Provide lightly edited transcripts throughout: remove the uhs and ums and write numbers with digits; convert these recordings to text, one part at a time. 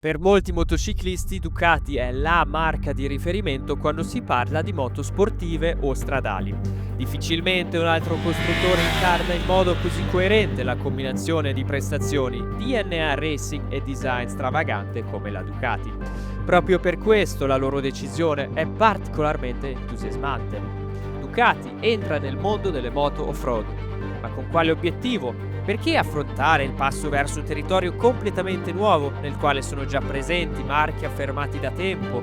Per molti motociclisti Ducati è la marca di riferimento quando si parla di moto sportive o stradali. Difficilmente un altro costruttore incarna in modo così coerente la combinazione di prestazioni, DNA racing e design stravagante come la Ducati. Proprio per questo la loro decisione è particolarmente entusiasmante. Ducati entra nel mondo delle moto off-road. Ma con quale obiettivo? Perché affrontare il passo verso un territorio completamente nuovo, nel quale sono già presenti marchi affermati da tempo?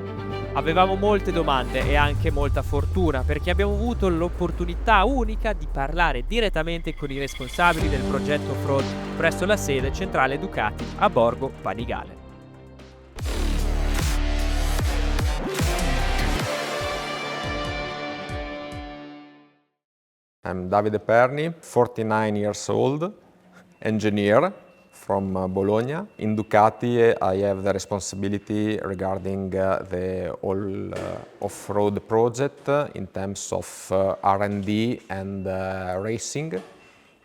Avevamo molte domande e anche molta fortuna, perché abbiamo avuto l'opportunità unica di parlare direttamente con i responsabili del progetto Offroad presso la sede centrale Ducati a Borgo Panigale. I'm Davide Perni, 49 years old, engineer from Bologna. In Ducati, I have the responsibility regarding the all off-road project in terms of R&D and racing,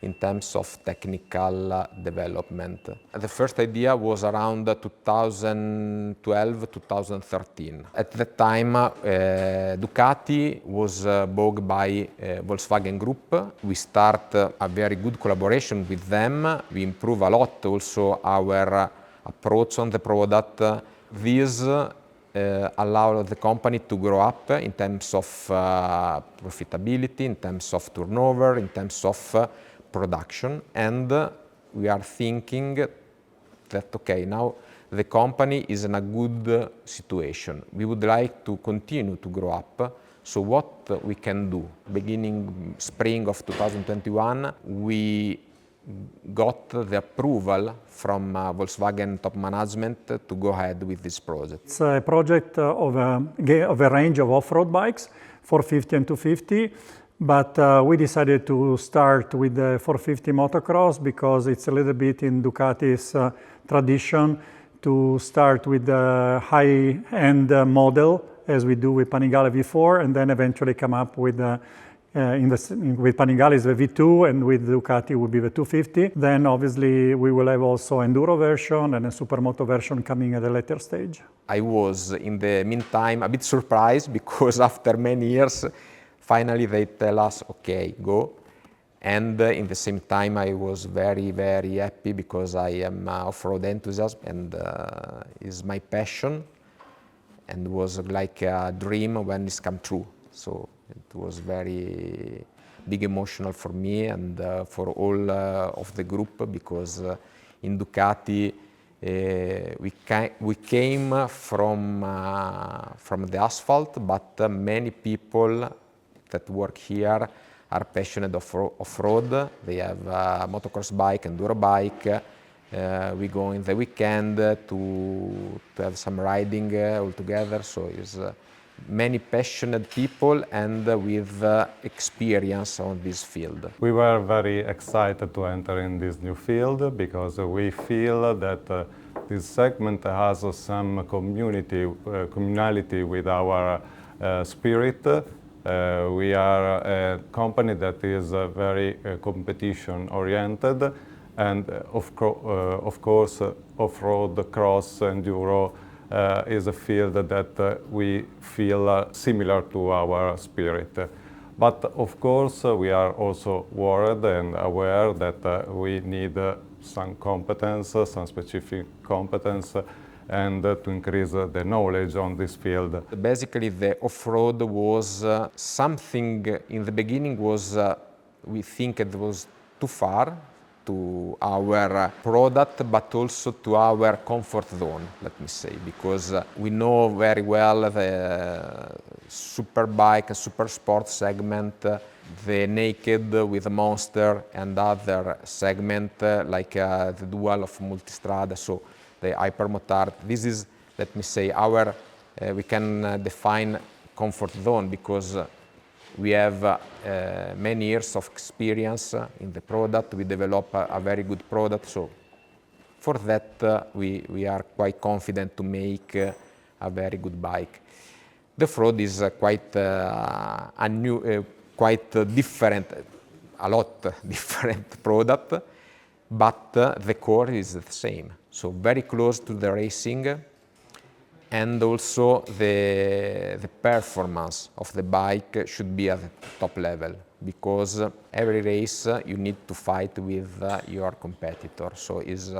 in terms of technical development. The first idea was around 2012-2013. At that time, Ducati was bought by Volkswagen Group. We start a very good collaboration with them. We improve a lot also our approach on the product. This allow the company to grow up in terms of profitability, in terms of turnover, in terms of production, and we are thinking that okay, now the company is in a good situation. We would like to continue to grow up. So what we can do? Beginning spring of 2021, we got the approval from Volkswagen top management to go ahead with this project. It's a project of a range of off-road bikes, 450 and 250. But we decided to start with the 450 motocross because it's a little bit in Ducati's tradition to start with the high-end model as we do with Panigale V4 and then eventually come up with with Panigale is the V2 and with Ducati will be the 250. Then obviously we will have also enduro version and a supermoto version coming at a later stage. I was in the meantime a bit surprised because after many years finally they tell us, okay, go. And in the same time I was very, very happy because I am off-road enthusiast and is my passion and was like a dream when it's come true. So it was very big emotional for me and for all of the group because in Ducati we came from the asphalt, but many people that work here are passionate of off-road. They have a motocross bike, enduro bike. We go in the weekend to have some riding all together. So it's many passionate people and with experience on this field. We were very excited to enter in this new field because we feel that this segment has some communality with our spirit. We are a company that is very competition oriented and of course off-road, cross, enduro is a field that we feel similar to our spirit. But of course we are also worried and aware that we need some competence, some specific competence and to increase the knowledge on this field. Basically the off-road was something in the beginning was, we think it was too far to our product but also to our comfort zone, let me say, because we know very well the super bike and super sport segment, the naked with a monster and other segment like the dual of multistrada, so the hypermotard. This is, let me say, our, we can define comfort zone because we have many years of experience in the product. We develop a very good product, so for that we are quite confident to make a very good bike. The Offroad is quite a new, quite different, a lot different product. but the core is the same. So very close to the racing, and also the performance of the bike should be at the top level, because every race you need to fight with your competitor. So it's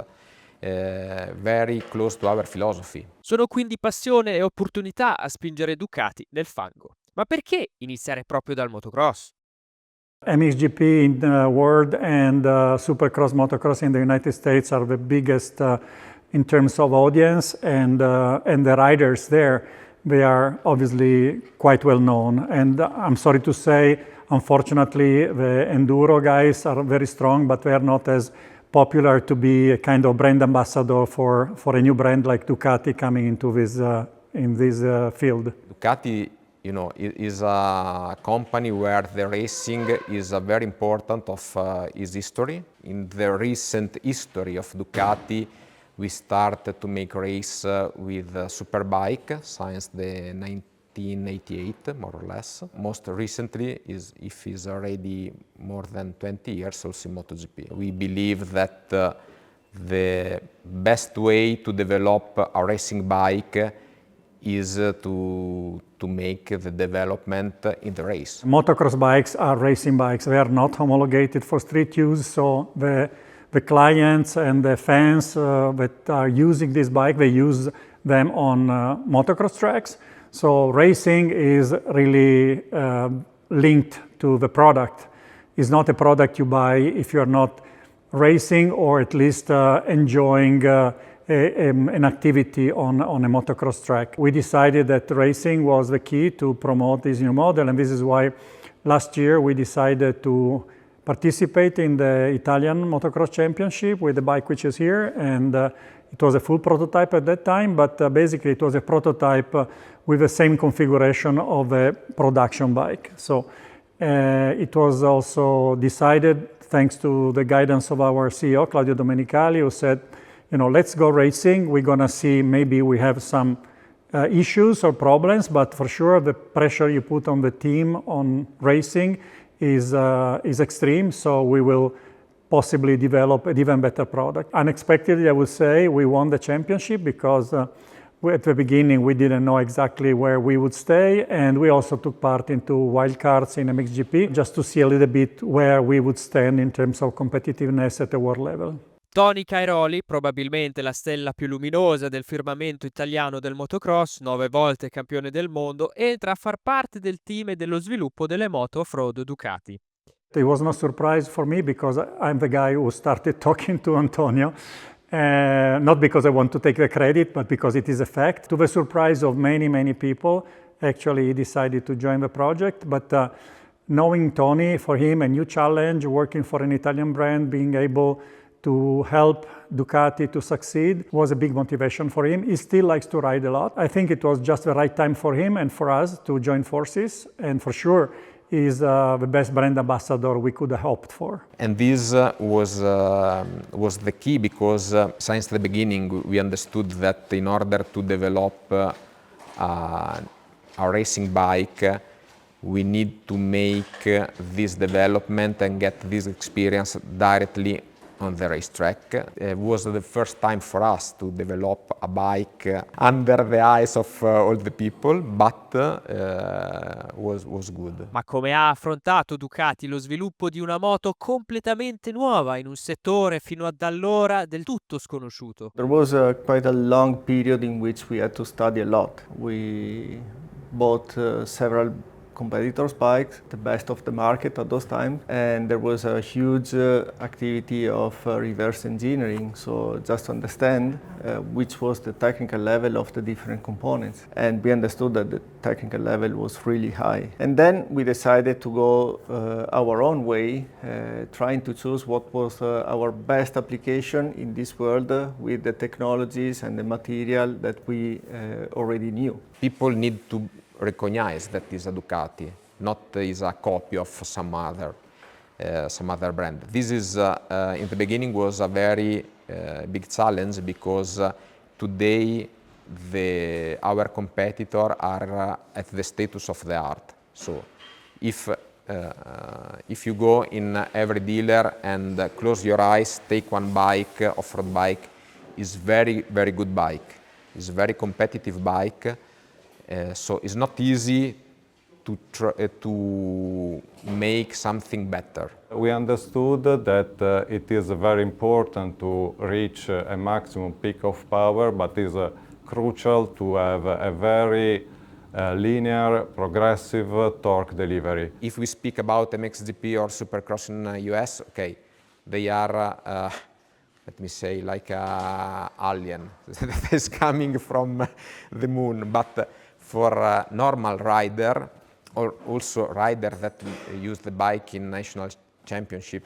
very close to our philosophy. Sono quindi passione e opportunità a spingere Ducati nel fango. Ma perché iniziare proprio dal motocross? MXGP in the world and Supercross motocross in the United States are the biggest in terms of audience, and the riders there, they are obviously quite well known. And I'm sorry to say, unfortunately, the enduro guys are very strong, but they are not as popular to be a kind of brand ambassador for a new brand like Ducati coming into this in this field. Ducati, you know, is a company where the racing is a very important of its history. In the recent history of Ducati, we started to make race with Superbike since the 1988, more or less. Most recently, if it's already more than 20 years, also in MotoGP. We believe that the best way to develop a racing bike is to make the development in the race. Motocross bikes are racing bikes. They are not homologated for street use, so the clients and the fans that are using this bike, they use them on motocross tracks. So racing is really linked to the product. It's not a product you buy if you're not racing or at least enjoying an activity on a motocross track. We decided that racing was the key to promote this new model, and this is why last year we decided to participate in the Italian Motocross Championship with the bike which is here, and it was a full prototype at that time, but basically it was a prototype with the same configuration of a production bike. So it was also decided, thanks to the guidance of our CEO, Claudio Domenicali, who said, you know, let's go racing. We're gonna see, maybe we have some issues or problems, but for sure the pressure you put on the team on racing is extreme, so we will possibly develop an even better product. Unexpectedly, I would say, we won the championship because at the beginning we didn't know exactly where we would stay, and we also took part into wildcards in MXGP just to see a little bit where we would stand in terms of competitiveness at the world level. Tony Cairoli, probabilmente la stella più luminosa del firmamento italiano del motocross, 9 volte campione del mondo, entra a far parte del team e dello sviluppo delle moto Offroad Ducati. It was no surprise for me because I'm the guy who started talking to Antonio, not because I want to take the credit, but because it is a fact. To the surprise of many people, actually he decided to join the project, but knowing Tony, for him a new challenge, working for an Italian brand, being able to help Ducati to succeed was a big motivation for him. He still likes to ride a lot. I think it was just the right time for him and for us to join forces, and for sure he's the best brand ambassador we could have hoped for. And this was the key, because since the beginning we understood that in order to develop a racing bike, we need to make this development and get this experience directly on the racetrack. It was the first time for us to develop a bike under the eyes of all the people, but was good. Ma come ha affrontato Ducati lo sviluppo di una moto completamente nuova in un settore fino ad allora del tutto sconosciuto? There was quite a long period in which we had to study a lot. We bought several competitors' bikes, the best of the market at those times, and there was a huge activity of reverse engineering, so just to understand which was the technical level of the different components, and we understood that the technical level was really high. And then we decided to go our own way, trying to choose what was our best application in this world with the technologies and the material that we already knew. People need to recognize that is a Ducati, not is a copy of some other brand. This is in the beginning was a very big challenge, because today our competitor are at the status of the art. So if if you go in every dealer and close your eyes, take one bike, off-road bike, is very, very good bike. It's a very competitive bike, so it's not easy to make something better. We understood that it is very important to reach a maximum peak of power, but it is crucial to have a very linear, progressive torque delivery. If we speak about MXGP or Supercross in US, okay, they are, let me say, like an alien that is coming from the moon. But for a normal rider, or also rider that use the bike in national championship,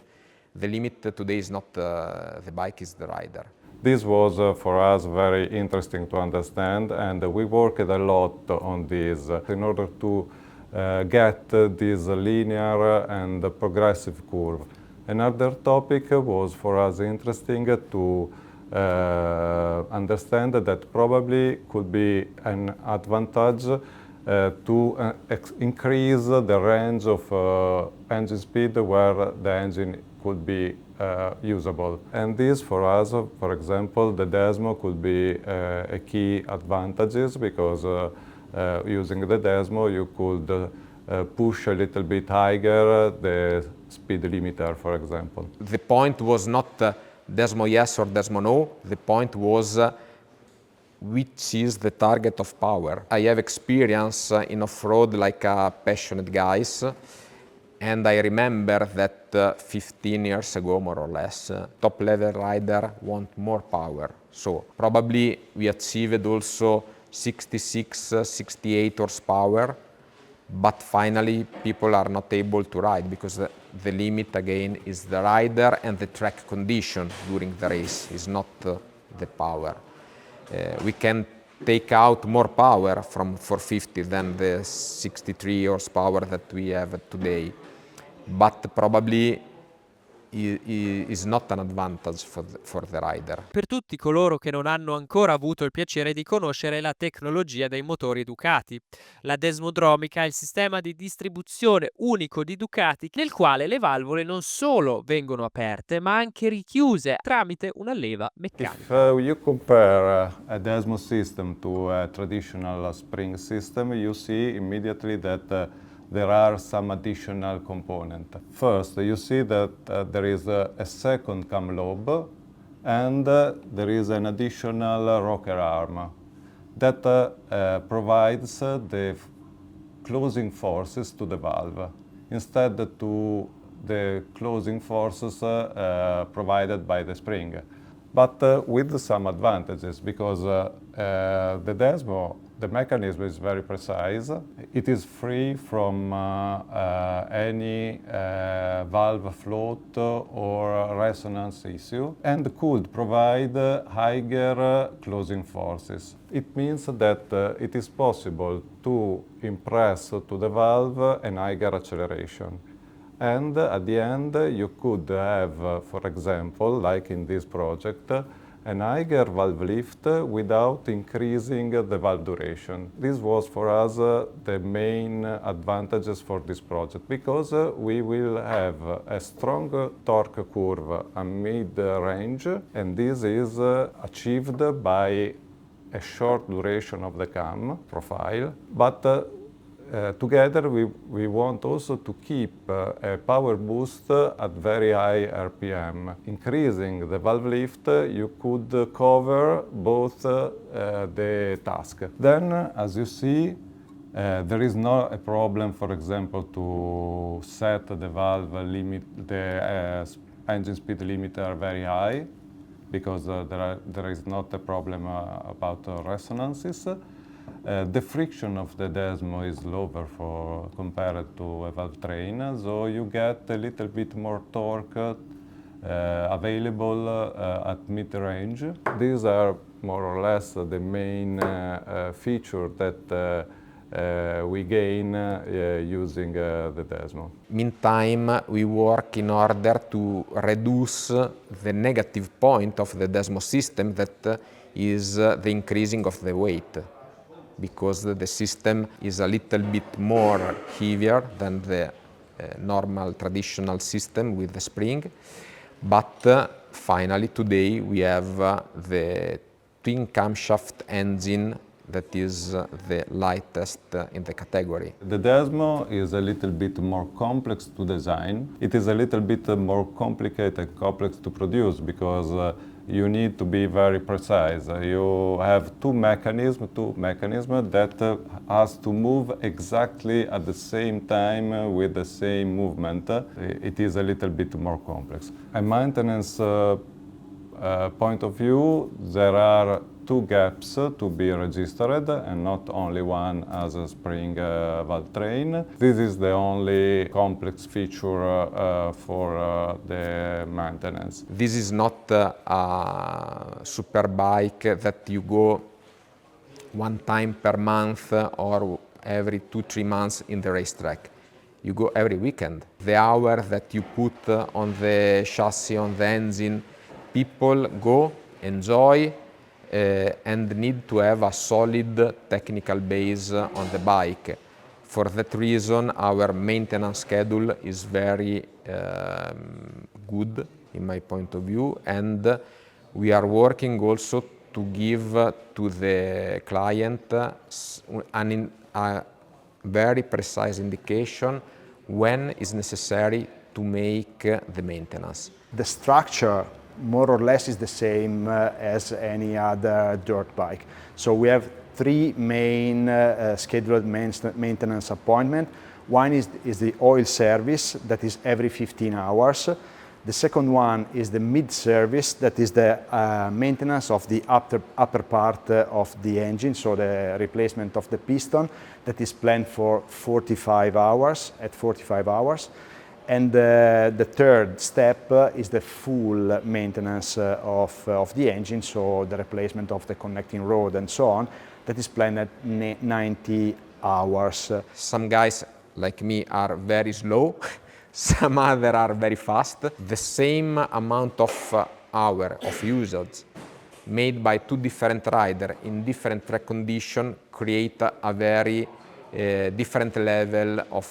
the limit today is not the bike, is the rider. This was for us very interesting to understand, and we worked a lot on this in order to get this linear and progressive curve. Another topic was for us interesting to understand that probably could be an advantage to increase the range of engine speed where the engine could be usable. And this for us, for example, the Desmo could be a key advantages because using the Desmo you could push a little bit higher the speed limiter, for example. The point was not Desmo yes or Desmo no, the point was which is the target of power. I have experience in off-road like passionate guys, and I remember that 15 years ago, more or less, top-level rider want more power. So probably we achieved also 66, 68 horsepower, but finally people are not able to ride because the limit again is the rider and the track condition during the race, is not the power. We can take out more power from 450 than the 63 horsepower that we have today, but probably is not an advantage for the rider. Per tutti coloro che non hanno ancora avuto il piacere di conoscere la tecnologia dei motori Ducati, la desmodromica è il sistema di distribuzione unico di Ducati nel quale le valvole non solo vengono aperte ma anche richiuse tramite una leva meccanica. If you compare a Desmo system to a traditional spring system, you see immediately that there are some additional components. First, you see that there is a second cam lobe and there is an additional rocker arm that provides the closing forces to the valve instead to the closing forces provided by the spring. But with some advantages, because the Desmo, the mechanism is very precise. It is free from any valve float or resonance issue and could provide higher closing forces. It means that it is possible to impress to the valve an higher acceleration. And at the end, you could have, for example, like in this project, an higher valve lift without increasing the valve duration. This was for us the main advantages for this project, because we will have a strong torque curve at mid-range, and this is achieved by a short duration of the cam profile. But together we want also to keep a power boost at very high RPM. Increasing the valve lift, you could cover both the tasks. Then, as you see, there is not a problem, for example, to set the valve limit, the engine speed limiter very high, because there is not a problem about resonances. The friction of the Desmo is lower compared to a valve train, so you get a little bit more torque available at mid-range. These are more or less the main feature that we gain using the Desmo. Meantime, we work in order to reduce the negative point of the Desmo system, that is the increasing of the weight, because the system is a little bit more heavier than the normal traditional system with the spring, but finally today we have the twin camshaft engine that is the lightest in the category. The Desmo is a little bit more complex to design. It is a little bit more complicated and complex to produce because you need to be very precise. You have two mechanisms that has to move exactly at the same time with the same movement. It is a little bit more complex. A maintenance point of view, there are two gaps to be registered and not only one as a spring valve train. This is the only complex feature for the maintenance. This is not a super bike that you go one time per month or every 2-3 months in the racetrack. You go every weekend. The hour that you put on the chassis, on the engine, people go, enjoy, and need to have a solid technical base on the bike. For that reason, our maintenance schedule is very good in my point of view, and we are working also to give to the client a very precise indication when is necessary to make the maintenance. The structure more or less is the same as any other dirt bike. So we have 3 main scheduled maintenance appointments. One is the oil service, that is every 15 hours. The second one is the mid-service, that is the maintenance of the upper part of the engine, so the replacement of the piston, that is planned for 45 hours, at 45 hours. And the third step is the full maintenance of the engine, so the replacement of the connecting rod and so on, that is planned at 90 hours. Some guys like me are very slow, some other are very fast. The same amount of hour of usage made by 2 different riders in different track conditions create a very different level of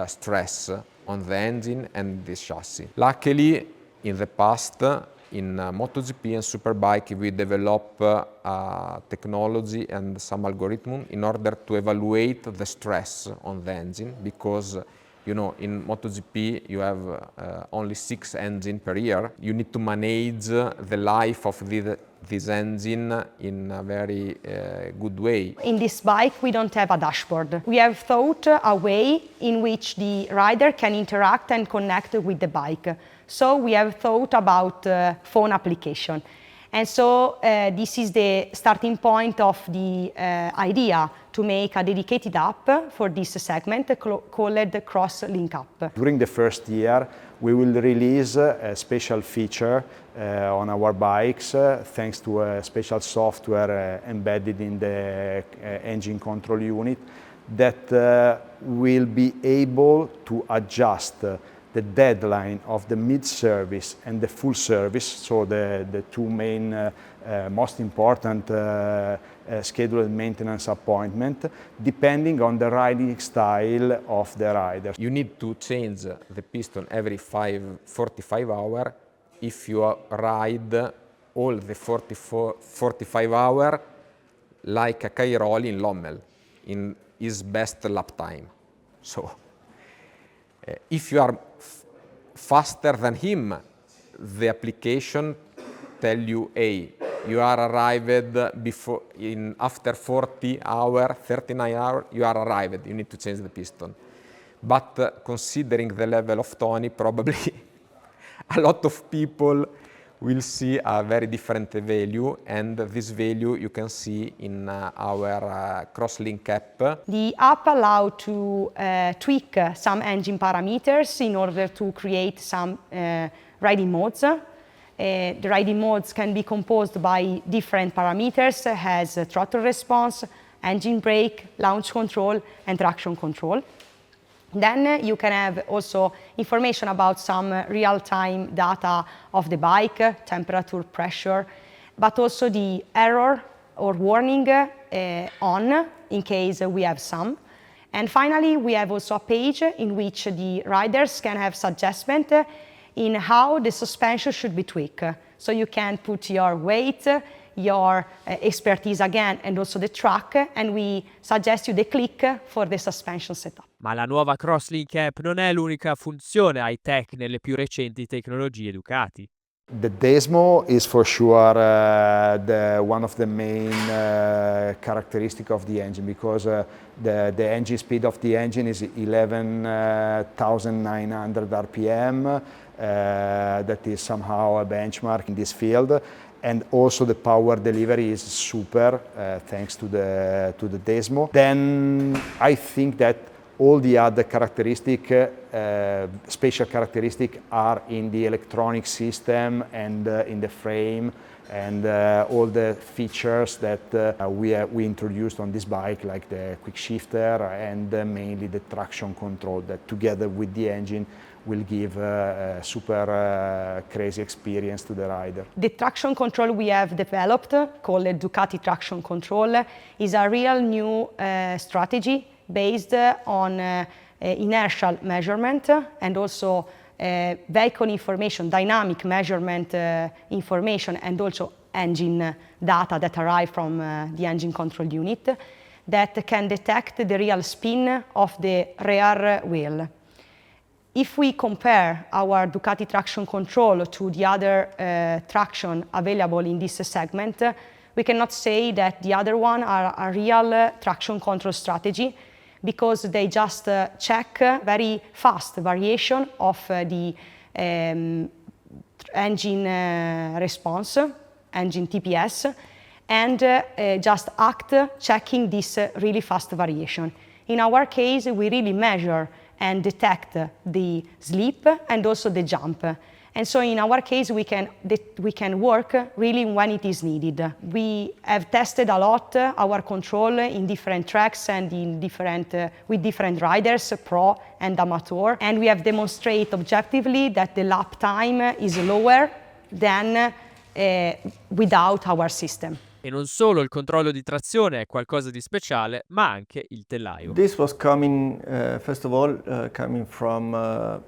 stress on the engine and the chassis. Luckily, in the past, in MotoGP and Superbike, we developed technology and some algorithm in order to evaluate the stress on the engine, because you know, in MotoGP you have only 6 engines per year. You need to manage the life of this engine in a very good way. In this bike we don't have a dashboard. We have thought a way in which the rider can interact and connect with the bike. So we have thought about phone application. And so this is the starting point of the idea to make a dedicated app for this segment called Cross Link App. During the first year, we will release a special feature on our bikes thanks to a special software embedded in the engine control unit that will be able to adjust the deadline of the mid-service and the full service, so the 2 main most important scheduled maintenance appointment, depending on the riding style of the rider. You need to change the piston every 45 hours if you ride all the 45 hours like a Cairoli in Lommel, in his best lap time. So, if you are faster than him, the application tell you, hey, you are arrived after 40 hours, 39 hours, you are arrived, you need to change the piston. But considering the level of Tony, probably a lot of people will see a very different value, and this value you can see in our Crosslink app. The app allows to tweak some engine parameters in order to create some riding modes. The riding modes can be composed by different parameters, as throttle response, engine brake, launch control, and traction control. Then you can have also information about some real-time data of the bike, temperature, pressure, but also the error or warning on, in case we have some. And finally, we have also a page in which the riders can have suggestions in how the suspension should be tweaked. So you can put your weight, your expertise again, and also the track, and we suggest you the click for the suspension setup. Ma la nuova Crosslink app non è l'unica funzione high-tech nelle più recenti tecnologie Ducati. The Desmo is for sure one of the main characteristic of the engine, because the engine speed of the engine is 11,900 RPM. That is somehow a benchmark in this field, and also the power delivery is super thanks to the Desmo. Then I think that all the other special characteristics are in the electronic system and in the frame, and all the features that we introduced on this bike, like the quick shifter and mainly the traction control, that together with the engine will give a super crazy experience to the rider. The traction control we have developed, called Ducati Traction Control, is a real new strategy based on inertial measurement and also vehicle information, dynamic measurement information, and also engine data that arrive from the engine control unit that can detect the real spin of the rear wheel. If we compare our Ducati traction control to the other traction available in this segment, we cannot say that the other one are a real traction control strategy, because they just check very fast variation of the engine response, engine TPS, and just act checking this really fast variation. In our case, we really measure and detect the slip and also the jump. And so in our case, we can work really when it is needed. We have tested a lot our control in different tracks and with different riders, pro and amateur, and we have demonstrated objectively that the lap time is lower than without our system. E non solo il controllo di trazione è qualcosa di speciale, ma anche il telaio. This was coming, first of all, coming from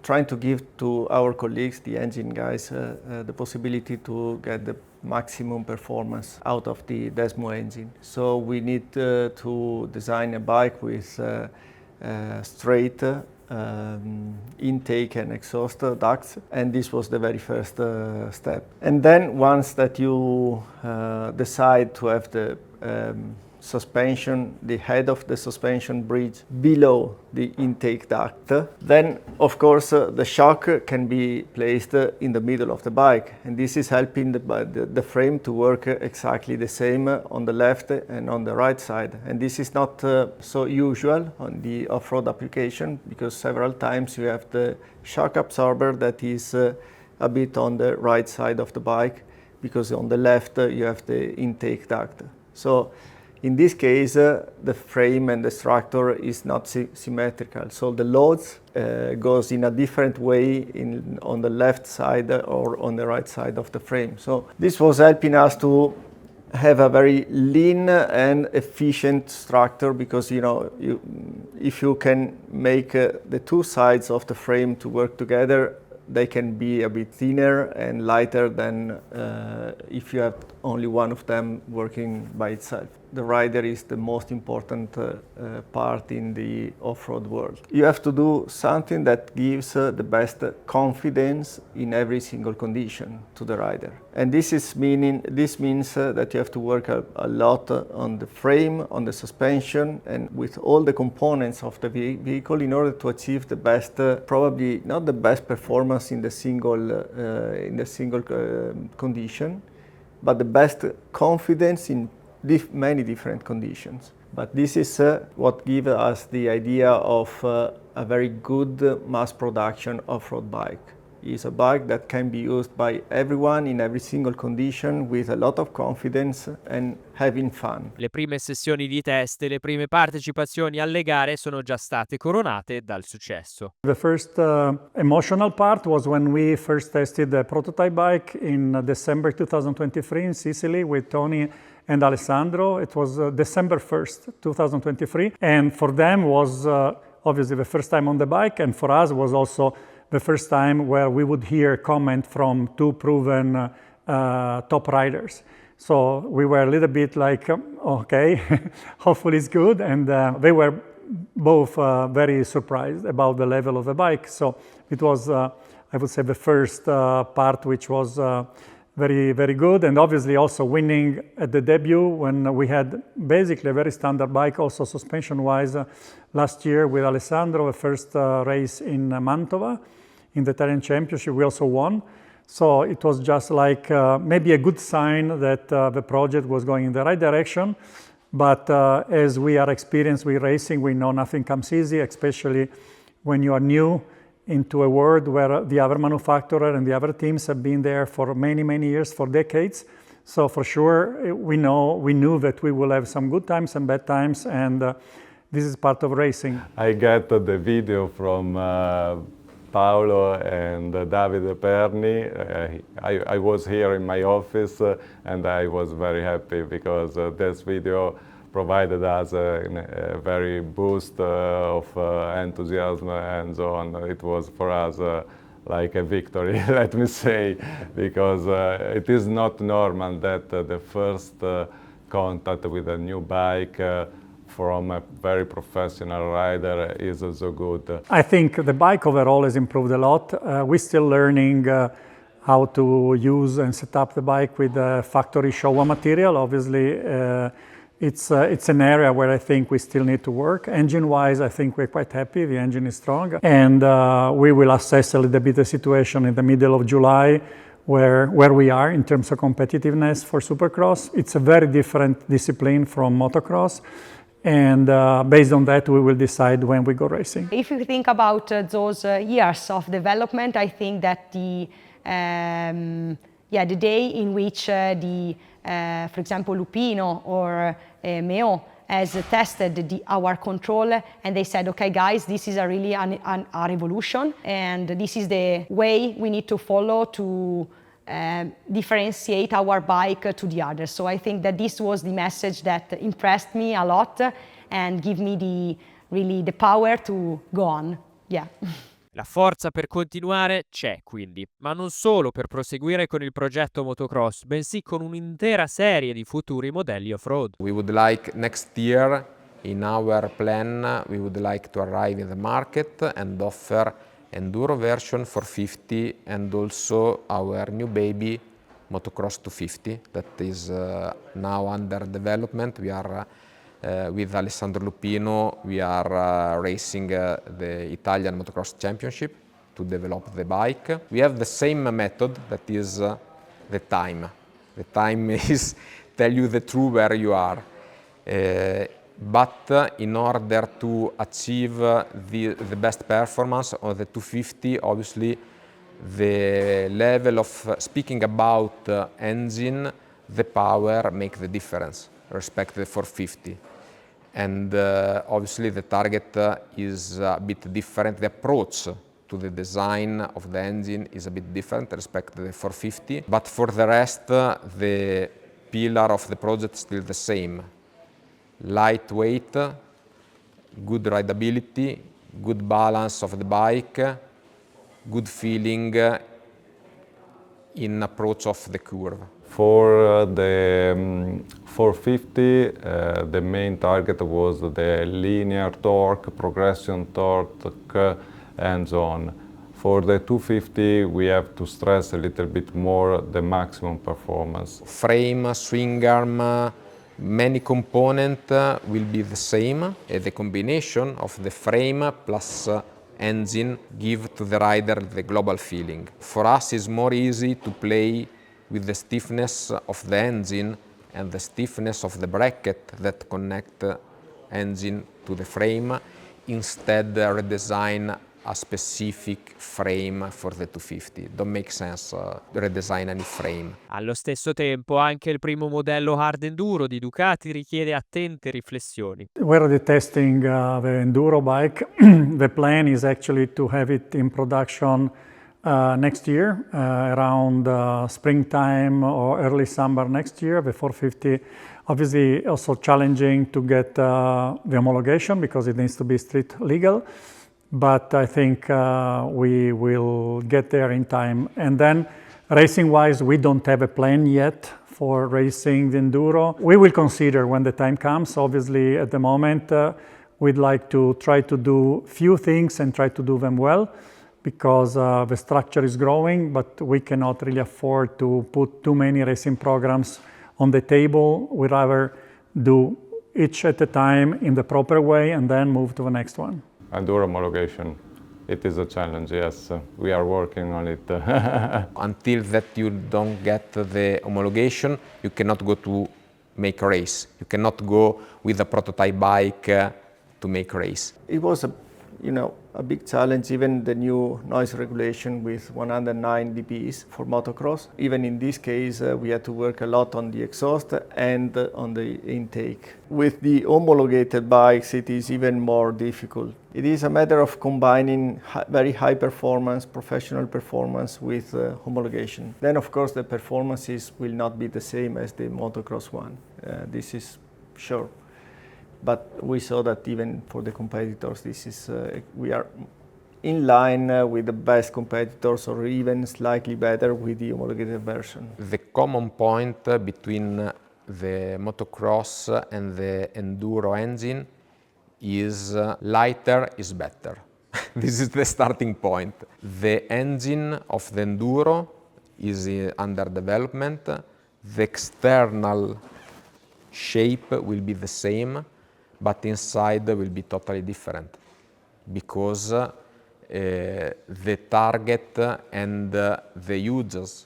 trying to give to our colleagues, the engine guys, the possibility to get the maximum performance out of the Desmo engine. So we need to design a bike with straight intake and exhaust ducts, and this was the very first step. And then once that you decide to have the suspension, the head of the suspension bridge below the intake duct, then of course the shock can be placed in the middle of the bike, and this is helping the frame to work exactly the same on the left and on the right side. And this is not so usual on the off-road application, because several times you have the shock absorber that is a bit on the right side of the bike, because on the left you have the intake duct. So in this case, the frame and the structure is not symmetrical, so the loads goes in a different way on the left side or on the right side of the frame. So this was helping us to have a very lean and efficient structure, because if you can make the two sides of the frame to work together, they can be a bit thinner and lighter than if you have only one of them working by itself. The rider is the most important part in the off-road world. You have to do something that gives the best confidence in every single condition to the rider. And this means that you have to work a lot on the frame, on the suspension, and with all the components of the vehicle in order to achieve the best, probably not the best performance in the single condition, but the best confidence in many different conditions. But this is what gives us the idea of a very good mass production off-road bike. It's a bike that can be used by everyone in every single condition with a lot of confidence and having fun. Le prime sessioni di test e le prime partecipazioni alle gare sono già state coronate dal successo. The first emotional part was when we first tested the prototype bike in December 2023 in Sicily with Tony and Alessandro. It was December 1st, 2023. And for them was obviously the first time on the bike, and for us was also the first time where we would hear comment from two proven top riders. So we were a little bit like, okay, hopefully it's good. And they were both very surprised about the level of the bike. So it was, I would say, the first part which was very, very good. And obviously also winning at the debut when we had basically a very standard bike, also suspension-wise, last year with Alessandro, the first race in Mantova in the Italian Championship, we also won. So it was just like maybe a good sign that the project was going in the right direction. But as we are experienced with racing, we know nothing comes easy, especially when you are new into a world where the other manufacturer and the other teams have been there for many, many years, for decades. So for sure, we knew that we will have some good times and bad times, and this is part of racing. I get the video from Paolo and Davide Perni. I was here in my office and I was very happy because this video provided us a very boost of enthusiasm and so on. It was for us like a victory, let me say, because it is not normal that the first contact with a new bike from a very professional rider is so good. I think the bike overall has improved a lot. We're still learning how to use and set up the bike with factory Showa material. Obviously, it's an area where I think we still need to work. Engine-wise, I think we're quite happy. The engine is strong. And we will assess a little bit the situation in the middle of July, where we are in terms of competitiveness for Supercross. It's a very different discipline from motocross. And based on that, we will decide when we go racing. If you think about those years of development, I think that the day in which for example, Lupino or Meo has tested our controller, and they said, okay guys, this is a really a revolution, and this is the way we need to follow to differentiate our bike to the others. So I think that this was the message that impressed me a lot and give me really the power to go on. Yeah. La forza per continuare c'è quindi, ma non solo per proseguire con il progetto Motocross, bensì con un'intera serie di futuri modelli off-road. We would like next year, in our plan, we would like to arrive in the market and offer enduro version 450 and also our new baby Motocross 250 that is now under development. We are with Alessandro Lupino, we are racing the Italian Motocross Championship to develop the bike. We have the same method, that is the time. The time is tell you the truth where you are. But in order to achieve the best performance on the 250, obviously the level of speaking about engine, the power make the difference respect to the 450. And obviously the target is a bit different. The approach to the design of the engine is a bit different respect to the 450. But for the rest, the pillar of the project is still the same. Lightweight, good rideability, good balance of the bike, good feeling in approach of the curve. For the 450, the main target was the linear torque, progression torque, and so on. For the 250, we have to stress a little bit more the maximum performance. Frame, swing arm, many components will be the same. The combination of the frame plus engine give to the rider the global feeling. For us, it's more easy to play with the stiffness of the engine and the stiffness of the bracket that connect engine to the frame, instead redesign a specific frame for the 250. Don't make sense redesign any frame. Allo stesso tempo anche il primo modello hard enduro di Ducati richiede attente riflessioni. We're testing the enduro bike. The plan is actually to have it in production next year, around springtime or early summer next year. The 450 Obviously, also challenging to get the homologation because it needs to be street legal. But I think we will get there in time. And then racing-wise, we don't have a plan yet for racing the enduro. We will consider when the time comes. Obviously, at the moment, we'd like to try to do few things and try to do them well because the structure is growing, but we cannot really afford to put too many racing programs on the table. We'd rather do each at a time in the proper way and then move to the next one. Enduro homologation, it is a challenge, yes. We are working on it. Until that you don't get the homologation, you cannot go to make a race. You cannot go with a prototype bike to make a race. It was a big challenge, even the new noise regulation with 109 dBs for motocross. Even in this case, we had to work a lot on the exhaust and on the intake. With the homologated bikes, it is even more difficult. It is a matter of combining very high performance, professional performance with homologation. Then, of course, the performances will not be the same as the motocross one. This is sure. But we saw that even for the competitors, we are in line with the best competitors or even slightly better with the homologated version. The common point between the motocross and the enduro engine is lighter is better. This is the starting point. The engine of the enduro is under development. The external shape will be the same, but inside will be totally different because the target and the usage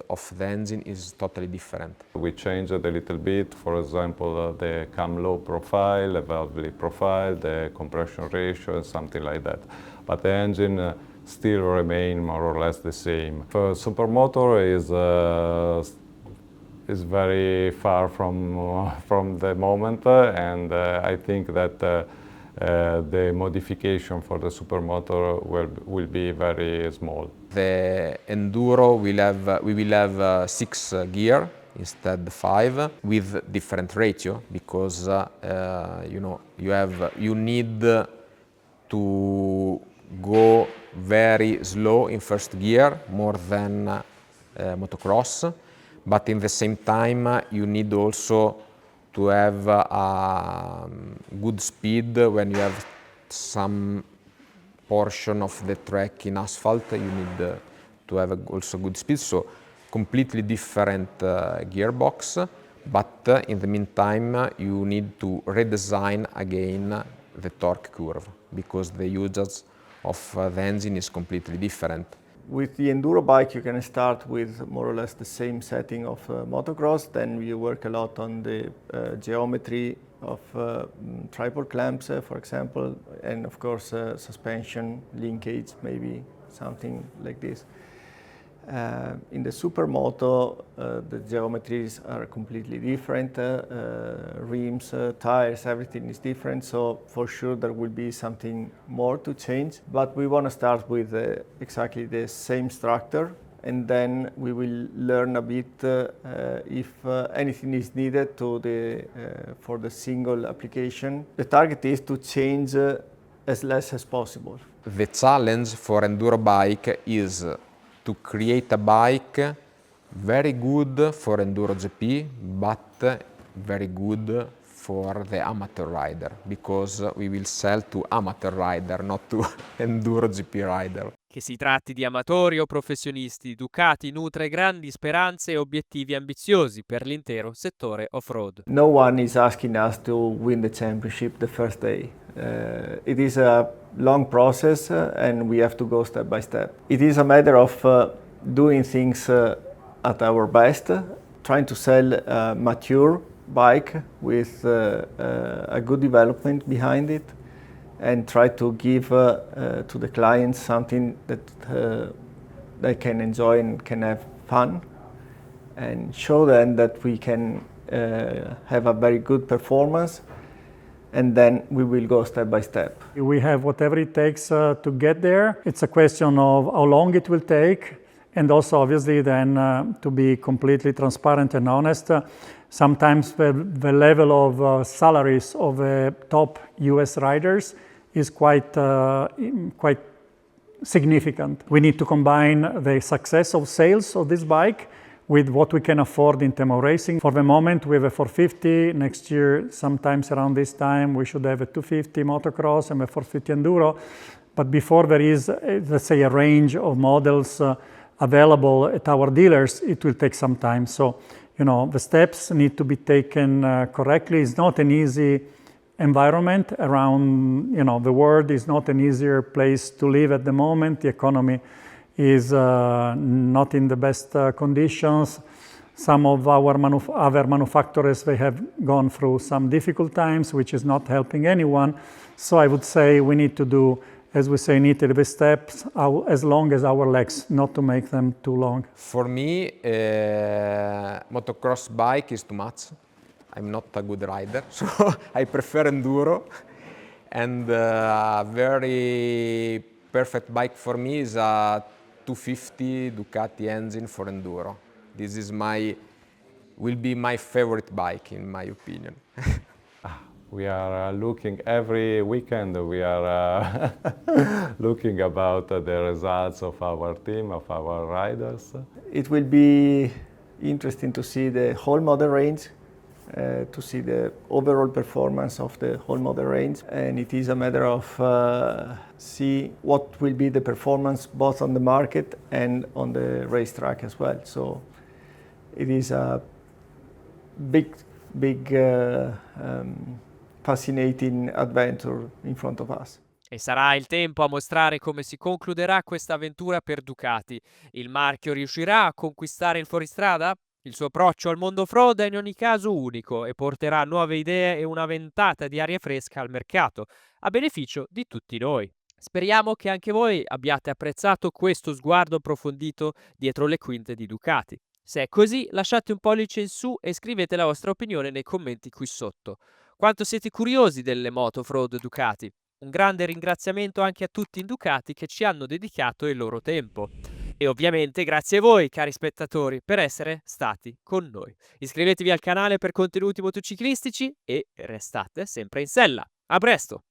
of the engine is totally different. We changed it a little bit, for example, the cam low profile, the valve lip profile, the compression ratio, and something like that. But the engine still remain more or less the same. Supermotard is very far from the moment, and I think that the modification for the Supermotard will be very small. The enduro we will have 6 gear instead 5 with different ratio because you need to go very slow in first gear more than motocross. But in the same time, you need also to have a good speed when you have some portion of the track in asphalt. You need to have also good speed. So completely different gearbox. But in the meantime, you need to redesign again the torque curve because the usage of the engine is completely different. With the enduro bike, you can start with more or less the same setting of motocross. Then you work a lot on the geometry of tripod clamps, for example, and of course suspension, linkage, maybe something like this. In the Supermoto, the geometries are completely different. Rims, tires, everything is different. So for sure there will be something more to change. But we want to start with exactly the same structure, and then we will learn a bit if anything is needed for the single application. The target is to change as less as possible. The challenge for enduro bike is to create a bike very good for enduro GP, but very good for the amateur rider, because we will sell to amateur rider, not to enduro GP rider. Che si tratti di amatori o professionisti, Ducati nutre grandi speranze e obiettivi ambiziosi per l'intero settore off-road. No one is asking us to win the championship the first day. It is a long process and we have to go step by step. It is a matter of doing things at our best, trying to sell a mature bike with a good development behind it, and try to give to the clients something that they can enjoy and can have fun, and show them that we can have a very good performance, and then we will go step by step. We have whatever it takes to get there. It's a question of how long it will take, and also obviously then to be completely transparent and honest. Sometimes the level of salaries of top US riders is quite significant. We need to combine the success of sales of this bike with what we can afford in terms of racing. For the moment, we have a 450. Next year, sometimes around this time, we should have a 250 motocross and a 450 enduro. But before there is, let's say, a range of models available at our dealers, it will take some time. So, you know, the steps need to be taken correctly. It's not an easy environment around, you know, the world is not an easier place to live at the moment. The economy is not in the best conditions. Some of our other manufacturers, they have gone through some difficult times, which is not helping anyone. So I would say we need to do, as we say in Italy, the steps as long as our legs, not to make them too long. For me, motocross bike is too much. I'm not a good rider, so I prefer enduro. And a very perfect bike for me is a 250 Ducati engine for enduro. This is will be my favorite bike, in my opinion. We are looking every weekend, we are looking about the results of our team, of our riders. It will be interesting to see the whole model range, to see the overall performance of the whole model range. And it is a matter of see what will be the performance both on the market and on the racetrack as well. So it is a big fascinating adventure in front of us. E sarà il tempo a mostrare come si concluderà questa avventura per Ducati. Il marchio riuscirà a conquistare il fuoristrada? Il suo approccio al mondo offroad è in ogni caso unico e porterà nuove idee e una ventata di aria fresca al mercato, a beneficio di tutti noi. Speriamo che anche voi abbiate apprezzato questo sguardo approfondito dietro le quinte di Ducati. Se è così, lasciate un pollice in su e scrivete la vostra opinione nei commenti qui sotto. Quanto siete curiosi delle moto offroad Ducati? Un grande ringraziamento anche a tutti in Ducati che ci hanno dedicato il loro tempo. E ovviamente grazie a voi, cari spettatori, per essere stati con noi. Iscrivetevi al canale per contenuti motociclistici e restate sempre in sella. A presto!